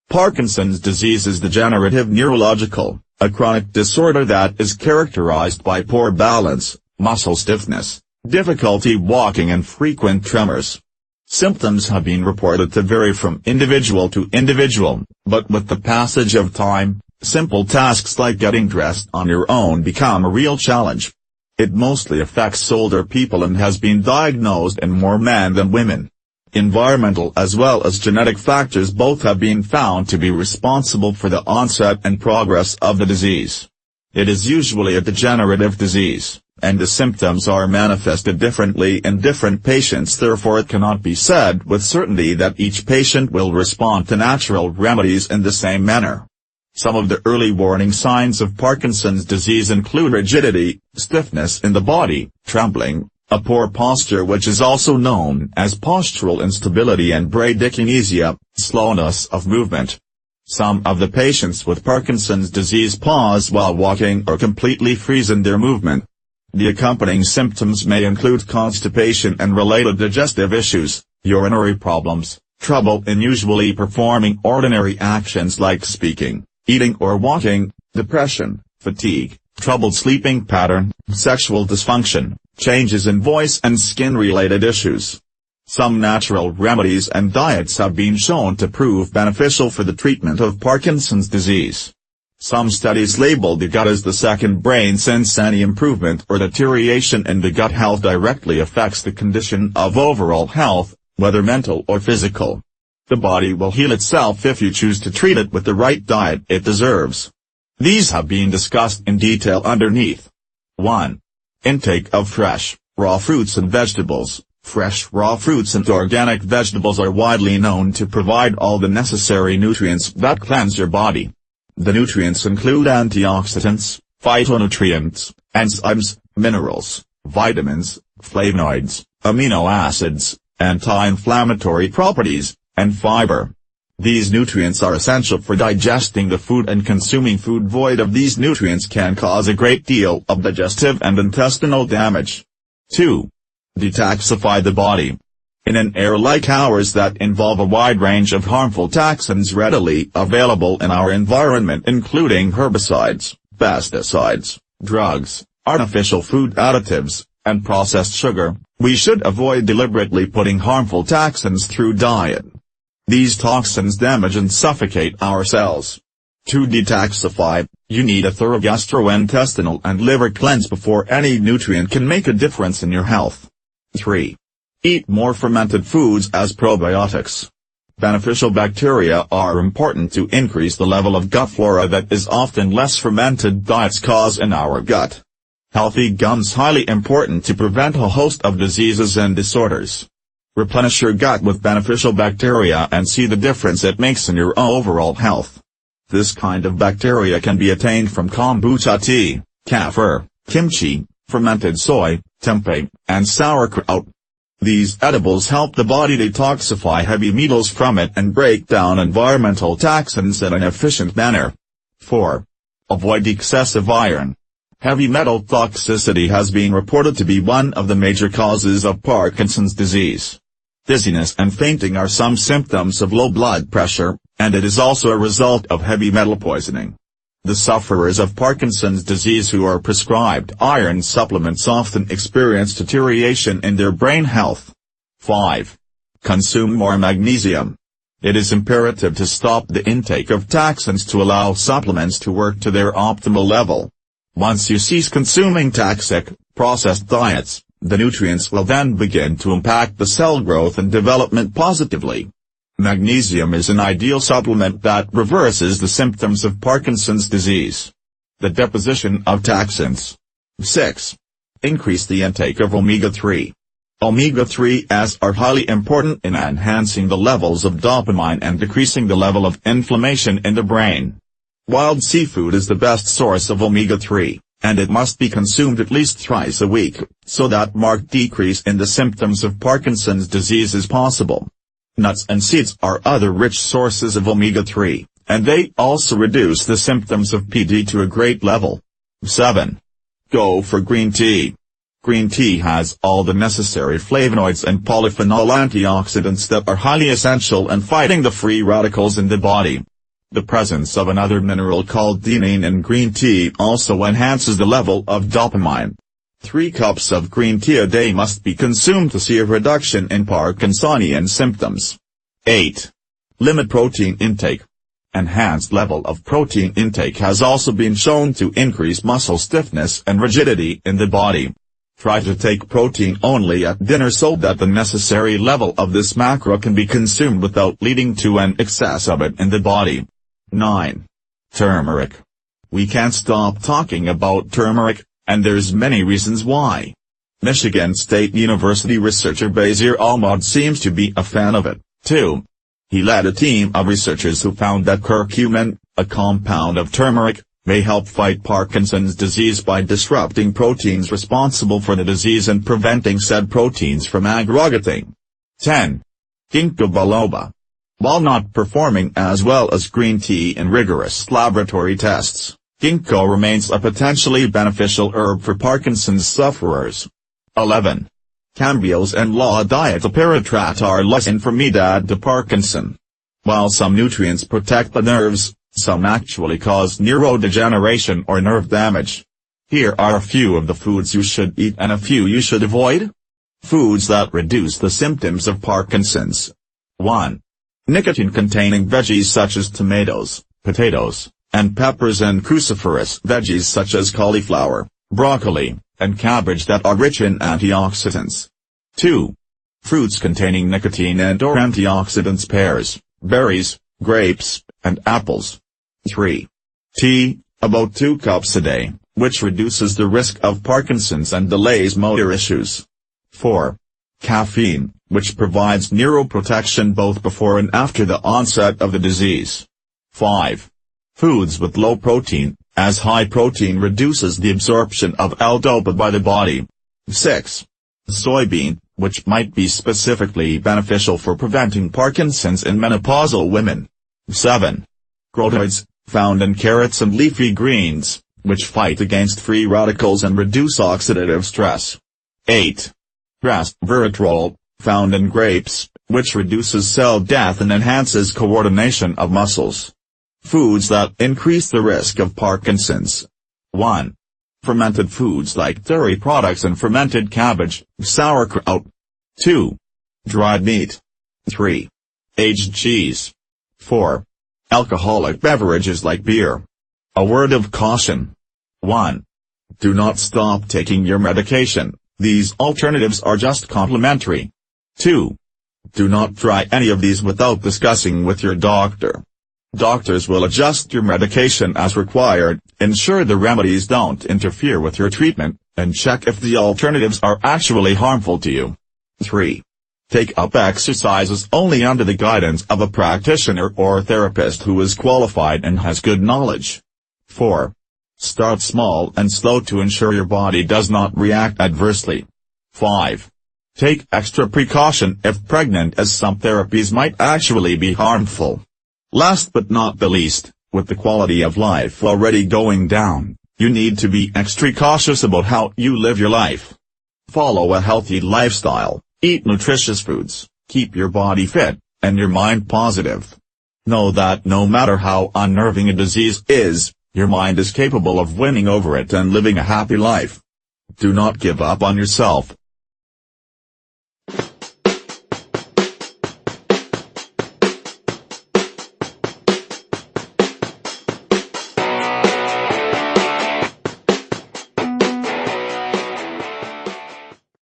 Parkinson's disease is degenerative neurological, a chronic disorder that is characterized by poor balance, muscle stiffness, difficulty walking and frequent tremors. Symptoms have been reported to vary from individual to individual, but with the passage of time, simple tasks like getting dressed on your own become a real challenge. It mostly affects older people and has been diagnosed in more men than women. Environmental as well as genetic factors both have been found to be responsible for the onset and progress of the disease. It is usually a degenerative disease, and the symptoms are manifested differently in different patients. Therefore it cannot be said with certainty that each patient will respond to natural remedies in the same manner. Some of the early warning signs of Parkinson's disease include rigidity, stiffness in the body, trembling, a poor posture which is also known as postural instability, and bradykinesia, slowness of movement. Some of the patients with Parkinson's disease pause while walking or completely freeze in their movement. The accompanying symptoms may include constipation and related digestive issues, urinary problems, trouble in usually performing ordinary actions like speaking, eating or walking, depression, fatigue, troubled sleeping pattern, sexual dysfunction, changes in voice and skin-related issues. Some natural remedies and diets have been shown to prove beneficial for the treatment of Parkinson's disease. Some studies label the gut as the second brain, since any improvement or deterioration in the gut health directly affects the condition of overall health, whether mental or physical. The body will heal itself if you choose to treat it with the right diet it deserves. These have been discussed in detail underneath. 1. Intake of fresh, raw fruits and vegetables. Fresh raw fruits and organic vegetables are widely known to provide all the necessary nutrients that cleanse your body. The nutrients include antioxidants, phytonutrients, enzymes, minerals, vitamins, flavonoids, amino acids, anti-inflammatory properties, and fiber. These nutrients are essential for digesting the food, and consuming food void of these nutrients can cause a great deal of digestive and intestinal damage. 2. Detoxify the body. In an era like ours that involve a wide range of harmful toxins readily available in our environment, including herbicides, pesticides, drugs, artificial food additives, and processed sugar, we should avoid deliberately putting harmful toxins through diet. These toxins damage and suffocate our cells. To detoxify, you need a thorough gastrointestinal and liver cleanse before any nutrient can make a difference in your health. 3. Eat more fermented foods as probiotics. Beneficial bacteria are important to increase the level of gut flora that is often less fermented diets cause in our gut. Healthy gums highly important to prevent a host of diseases and disorders. Replenish your gut with beneficial bacteria and see the difference it makes in your overall health. This kind of bacteria can be attained from kombucha tea, kefir, kimchi, fermented soy, tempeh, and sauerkraut. These edibles help the body detoxify heavy metals from it and break down environmental toxins in an efficient manner. 4. Avoid excessive iron. Heavy metal toxicity has been reported to be one of the major causes of Parkinson's disease. Dizziness and fainting are some symptoms of low blood pressure, and it is also a result of heavy metal poisoning. The sufferers of Parkinson's disease who are prescribed iron supplements often experience deterioration in their brain health. 5. Consume more magnesium. It is imperative to stop the intake of toxins to allow supplements to work to their optimal level. Once you cease consuming toxic, processed diets, the nutrients will then begin to impact the cell growth and development positively. Magnesium is an ideal supplement that reverses the symptoms of Parkinson's disease. The deposition of toxins. 6. Increase the intake of omega-3. Omega-3s are highly important in enhancing the levels of dopamine and decreasing the level of inflammation in the brain. Wild seafood is the best source of omega-3, and it must be consumed at least thrice a week, so that marked decrease in the symptoms of Parkinson's disease is possible. Nuts and seeds are other rich sources of omega-3, and they also reduce the symptoms of PD to a great level. 7. Go for green tea. Green tea has all the necessary flavonoids and polyphenol antioxidants that are highly essential in fighting the free radicals in the body. The presence of another mineral called theanine in green tea also enhances the level of dopamine. 3 cups of green tea a day must be consumed to see a reduction in Parkinsonian symptoms. 8. Limit protein intake. Enhanced level of protein intake has also been shown to increase muscle stiffness and rigidity in the body. Try to take protein only at dinner so that the necessary level of this macro can be consumed without leading to an excess of it in the body. 9. Turmeric. We can't stop talking about turmeric, and there's many reasons why. Michigan State University researcher Basir Ahmad seems to be a fan of it, too. He led a team of researchers who found that curcumin, a compound of turmeric, may help fight Parkinson's disease by disrupting proteins responsible for the disease and preventing said proteins from aggregating. 10. Ginkgo biloba. While not performing as well as green tea in rigorous laboratory tests, ginkgo remains a potentially beneficial herb for Parkinson's sufferers. 11. Cambios and La diet Paratrat are lesson from Medad to Parkinson. While some nutrients protect the nerves, some actually cause neurodegeneration or nerve damage. Here are a few of the foods you should eat and a few you should avoid. Foods that reduce the symptoms of Parkinson's. 1. Nicotine-containing veggies such as tomatoes, potatoes, and peppers, and cruciferous veggies such as cauliflower, broccoli, and cabbage that are rich in antioxidants. 2. Fruits containing nicotine and/or antioxidants: pears, berries, grapes, and apples. 3. Tea, about 2 cups a day, which reduces the risk of Parkinson's and delays motor issues. 4. Caffeine, which provides neuroprotection both before and after the onset of the disease. 5. Foods with low protein, as high protein reduces the absorption of L-DOPA by the body. 6. Soybean, which might be specifically beneficial for preventing Parkinson's in menopausal women. 7. Grotoids, found in carrots and leafy greens, which fight against free radicals and reduce oxidative stress. 8. Resveratrol, found in grapes, which reduces cell death and enhances coordination of muscles. Foods that increase the risk of Parkinson's. 1. Fermented foods like dairy products and fermented cabbage, sauerkraut. 2. Dried meat. 3. Aged cheese. 4. Alcoholic beverages like beer. A word of caution. 1. Do not stop taking your medication, these alternatives are just complementary. 2. Do not try any of these without discussing with your doctor. Doctors will adjust your medication as required, ensure the remedies don't interfere with your treatment, and check if the alternatives are actually harmful to you. 3. Take up exercises only under the guidance of a practitioner or therapist who is qualified and has good knowledge. 4. Start small and slow to ensure your body does not react adversely. 5. Take extra precaution if pregnant, as some therapies might actually be harmful. Last but not the least, with the quality of life already going down, you need to be extra cautious about how you live your life. Follow a healthy lifestyle, eat nutritious foods, keep your body fit, and your mind positive. Know that no matter how unnerving a disease is, your mind is capable of winning over it and living a happy life. Do not give up on yourself,